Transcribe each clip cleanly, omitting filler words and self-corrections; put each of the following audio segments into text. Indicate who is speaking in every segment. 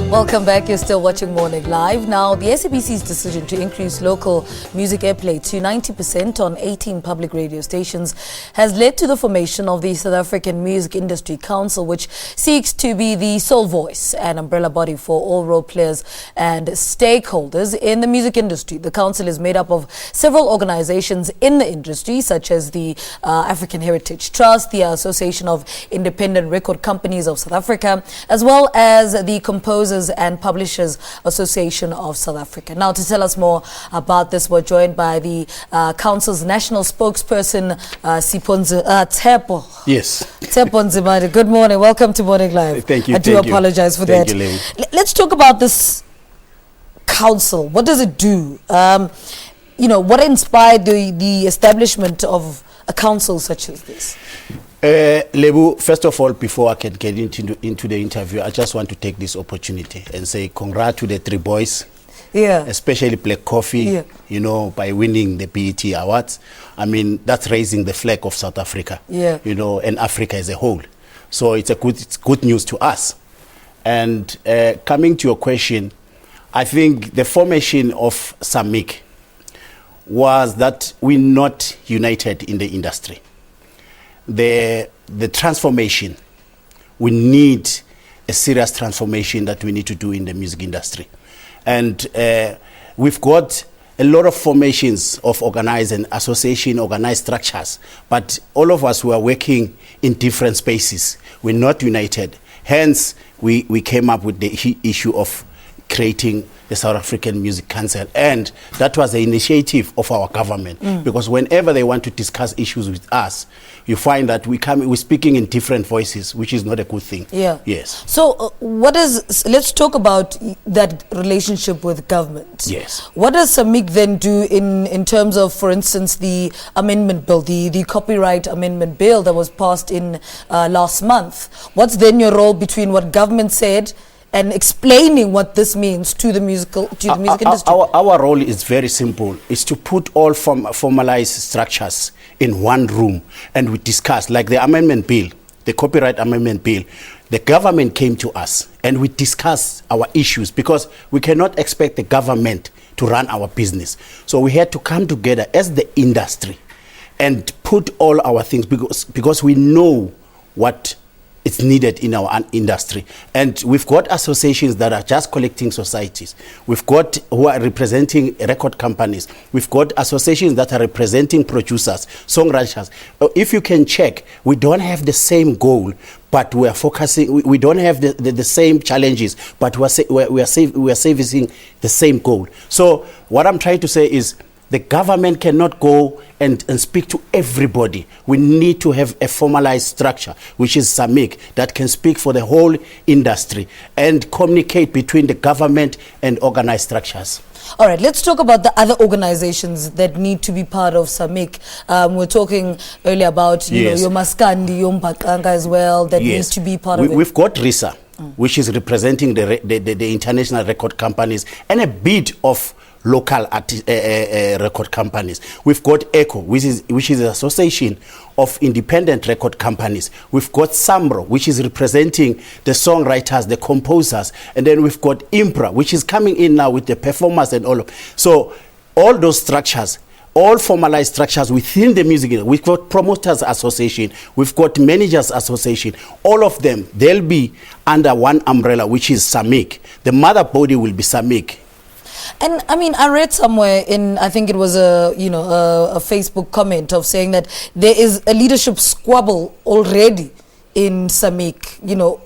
Speaker 1: Welcome back. You're still watching Morning Live. Now, the SABC's decision to increase local music airplay to 90% on 18 public radio stations has led to the formation of the South African Music Industry Council, which seeks to be the sole voice and umbrella body for all role players and stakeholders in the music industry. The council is made up of several organizations in the industry, such as the African Heritage Trust, the Association of Independent Record Companies of South Africa, as well as the Composers and Publishers Association of South Africa. Now, to tell us more about this, we're joined by the Council's national spokesperson, Tshepo.
Speaker 2: Yes.
Speaker 1: Tshepo Nzimande. Good morning. Welcome to Morning Live.
Speaker 2: Thank you.
Speaker 1: I do apologize for that. Let's talk about this council. What does it do? What inspired the establishment of a council such as this?
Speaker 2: Lebu, first of all, before I can get into the interview, I just want to take this opportunity and say congrats to the three boys, especially Black Coffee, by winning the BET Awards. I mean, that's raising the flag of South Africa, and Africa as a whole. So it's good news to us. And coming to your question, I think the formation of SAMIC was that we're not united in the industry. The transformation, we need a serious transformation that we need to do in the music industry. And we've got a lot of formations of organized and association, organized structures, but all of us were working in different spaces. We're not united. Hence, we came up with the issue of creating the South African Music Council, and that was the initiative of our government, because whenever they want to discuss issues with us, you find that we're speaking in different voices, which is not a good thing. Yes.
Speaker 1: So let's talk about that relationship with government.
Speaker 2: Yes.
Speaker 1: What does SAMIC then do in terms of, for instance, the amendment bill, the copyright amendment bill that was passed in last month? What's then your role between what government said and explaining what this means to the music industry?
Speaker 2: Our role is very simple. It's to put all formalized structures in one room, and we discuss, like the amendment bill, the copyright amendment bill. The government came to us and we discussed our issues, because we cannot expect the government to run our business. So we had to come together as the industry and put all our things, because we know what it's needed in our industry. And we've got associations that are just collecting societies. We've got who are representing record companies. We've got associations that are representing producers, songwriters. If you can check, we don't have the same goal, but we are focusing. We don't have the same challenges, but we are servicing the same goal. So what I'm trying to say is, the government cannot go and speak to everybody. We need to have a formalized structure, which is SAMIC, that can speak for the whole industry and communicate between the government and organized structures.
Speaker 1: All right, let's talk about the other organizations that need to be part of SAMIC. We're talking earlier about your Maskandi, your Mpakanga as well, that needs to be part of it.
Speaker 2: We've got RISA, which is representing the international record companies, and a bit of local record companies. We've got ECHO, which is an association of independent record companies. We've got SAMRO, which is representing the songwriters, the composers, and then we've got IMPRA, which is coming in now with the performers and all of. So all those structures, all formalized structures within the music industry. We've got promoters association, we've got managers association. All of them, they'll be under one umbrella, which is SAMIC. The mother body will be SAMIC.
Speaker 1: And I mean, I read somewhere I think it was a Facebook comment of saying that there is a leadership squabble already in SAMIC.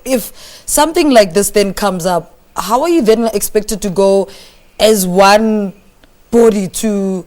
Speaker 1: If something like this then comes up, how are you then expected to go as one body to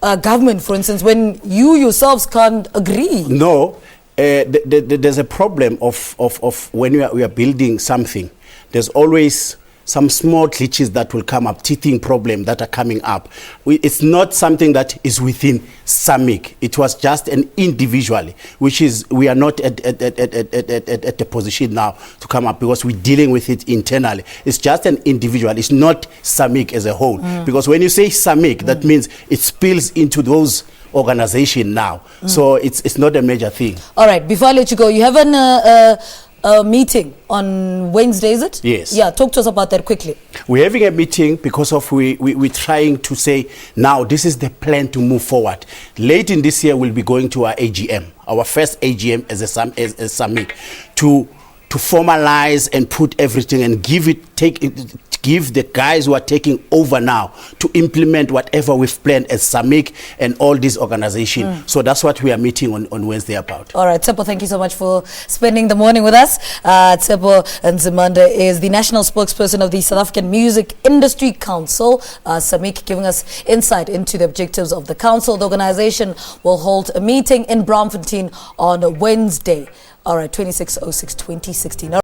Speaker 1: government, for instance, when you yourselves can't agree?
Speaker 2: No, there's a problem of when we are building something. There's always some small glitches that will come up, teething problem that are coming up. It's not something that is within SAMIC. It was just an individually, which is, we are not at the position now to come up, because we're dealing with it internally. It's just an individual. It's not SAMIC as a whole. Because when you say SAMIC, that means it spills into those organizations now. So it's not a major thing.
Speaker 1: All right, before I let you go, you have a meeting on Wednesday, is it?
Speaker 2: Yes.
Speaker 1: Yeah, talk to us about that quickly.
Speaker 2: We're having a meeting because of we're trying to say, now this is the plan to move forward. Late in this year, we'll be going to our AGM, our first AGM as a summit, to formalize and put everything and give the guys who are taking over now to implement whatever we've planned as SAMIC and all these organizations. So that's what we are meeting on Wednesday about.
Speaker 1: All right, Tsepo, thank you so much for spending the morning with us. Tsepo Nzimande is the national spokesperson of the South African Music Industry Council, SAMIC, giving us insight into the objectives of the council. The organization will hold a meeting in Braamfontein on Wednesday. All right, 26/06/2016.